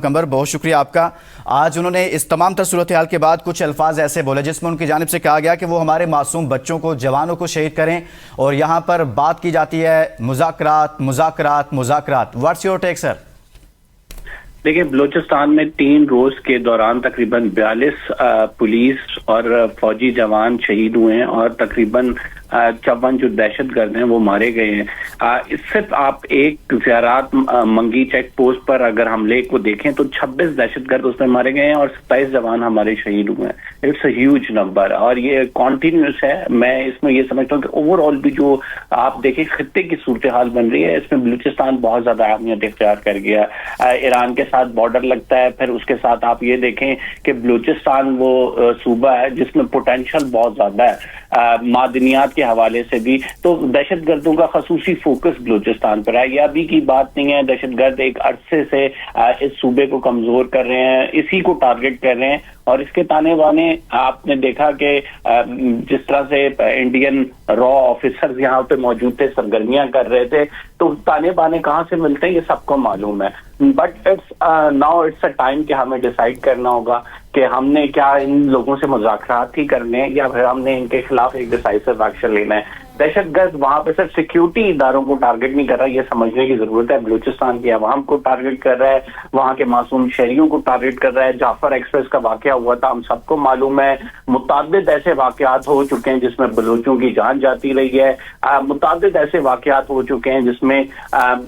قمر، بہت شکریہ آپ کا۔ آج انہوں نے اس تمام تر صورتحال کے بعد کچھ الفاظ ایسے بولے جس میں ان کی جانب سے کہا گیا کہ وہ ہمارے معصوم بچوں کو، جوانوں کو شہید کریں، اور یہاں پر بات کی جاتی ہے مذاکرات مذاکرات مذاکرات۔ واٹس یور ٹیک سر؟ دیکھیں، بلوچستان میں 3 روز کے دوران تقریباً 42 پولیس اور فوجی جوان شہید ہوئے ہیں، اور تقریباً 54 جو دہشت گرد ہیں وہ مارے گئے ہیں۔ صرف آپ ایک زیارات منگی چیک پوسٹ پر اگر حملے کو دیکھیں تو 26 دہشت گرد اس میں مارے گئے ہیں اور 27 جوان ہمارے شہید ہوئے ہیں۔ اٹس اے ہیوج نمبر، اور یہ کنٹینیوس ہے۔ میں اس میں یہ سمجھتا ہوں کہ اوور آل بھی جو آپ دیکھیں خطے کی صورتحال بن رہی ہے، اس میں بلوچستان بہت زیادہ اہمیت اختیار کر گیا۔ ایران کے ساتھ بارڈر لگتا ہے، پھر اس کے ساتھ آپ یہ دیکھیں کہ بلوچستان وہ صوبہ ہے جس میں پوٹینشل بہت زیادہ ہے معدنیات کے حوالے سے بھی، تو دہشت گردوں کا خصوصی فوکس بلوچستان پر ہے۔ یہ ابھی کی بات نہیں ہے، دہشت گرد ایک عرصے سے اس صوبے کو کمزور کر رہے ہیں، اسی کو ٹارگٹ کر رہے ہیں، اور اس کے تانے بانے آپ نے دیکھا کہ جس طرح سے انڈین را آفیسرز یہاں پہ موجود تھے، سرگرمیاں کر رہے تھے، تو تانے بانے کہاں سے ملتے ہیں یہ سب کو معلوم ہے۔ But now it's a time کہ ہمیں ڈیسائیڈ کرنا ہوگا کہ ہم نے کیا ان لوگوں سے مذاکرات ہی کرنے ہیں یا پھر ہم نے ان کے خلاف ایک ڈیسائسو ایکشن لینا ہے۔ دہشت گرد وہاں پہ صرف سیکیورٹی اداروں کو ٹارگٹ نہیں کر رہا، یہ سمجھنے کی ضرورت ہے، بلوچستان کی عوام کو ٹارگٹ کر رہا ہے، وہاں کے معصوم شہریوں کو ٹارگٹ کر رہا ہے۔ جعفر ایکسپریس کا واقعہ ہوا تھا، ہم سب کو معلوم ہے۔ متعدد ایسے واقعات ہو چکے ہیں جس میں بلوچوں کی جان جاتی رہی ہے، متعدد ایسے واقعات ہو چکے ہیں جس میں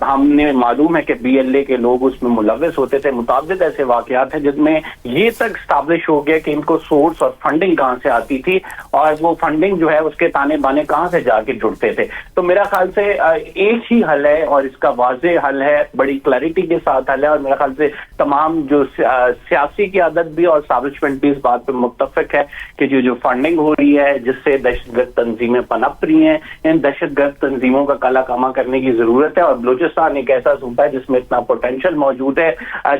ہم نے معلوم ہے کہ BLA کے لوگ اس میں ملوث ہوتے تھے۔ متعدد ایسے واقعات ہیں جن میں یہ تک اسٹیبلش ہو گیا کہ ان کو سورس اور فنڈنگ کہاں سے آتی تھی، اور وہ فنڈنگ جو ہے اس کے تانے بانے کہاں سے جا کے جڑتے تھے۔ تو میرا خیال سے ایک ہی حل ہے، اور اس کا واضح حل ہے، بڑی کلیئرٹی کے ساتھ حل ہے، اور میرا خیال سے تمام جو سیاسی قیادت بھی اور اسٹیبلشمنٹ بھی اس بات پہ متفق ہے کہ جو فنڈنگ ہو رہی ہے جس سے دہشت گرد تنظیمیں پنپ رہی ہیں، ان دہشت گرد تنظیموں کا کالا کامہ کرنے کی ضرورت ہے۔ اور بلوچستان ایک ایسا صوبہ ہے جس میں اتنا پوٹینشل موجود ہے،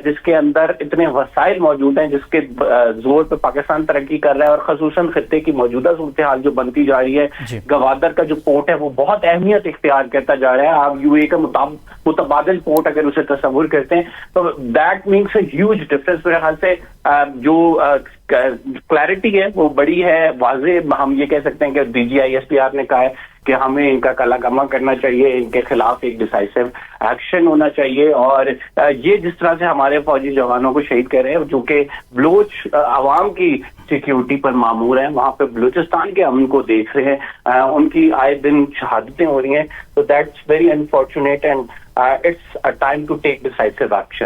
جس کے اندر اتنے وسائل موجود ہیں، جس کے زور پہ پاکستان ترقی کر رہا ہے، اور خصوصاً خطے کی موجودہ صورتحال جو بنتی جا رہی ہے، گوادر کا جو پورٹ ہے وہ بہت اہمیت اختیار کرتا جا رہا ہے۔ آپ UAE کا متبادل پورٹ اگر اسے تصور کرتے ہیں تو that means a huge difference. میرے خیال سے جو کلیئرٹی ہے وہ بڑی ہے، واضح ہم یہ کہہ سکتے ہیں کہ DGISPR نے کہا ہے کہ ہمیں ان کا کالا کامہ کرنا چاہیے، ان کے خلاف ایک ڈیسائسو ایکشن ہونا چاہیے، اور یہ جس طرح سے ہمارے فوجی جوانوں کو شہید کر رہے ہیں جو کہ بلوچ عوام کی سیکیورٹی پر مامور ہیں، وہاں پہ بلوچستان کے امن کو دیکھ رہے ہیں، ان کی آئے دن شہادتیں ہو رہی ہیں، تو that's very unfortunate and it's a time to take decisive action.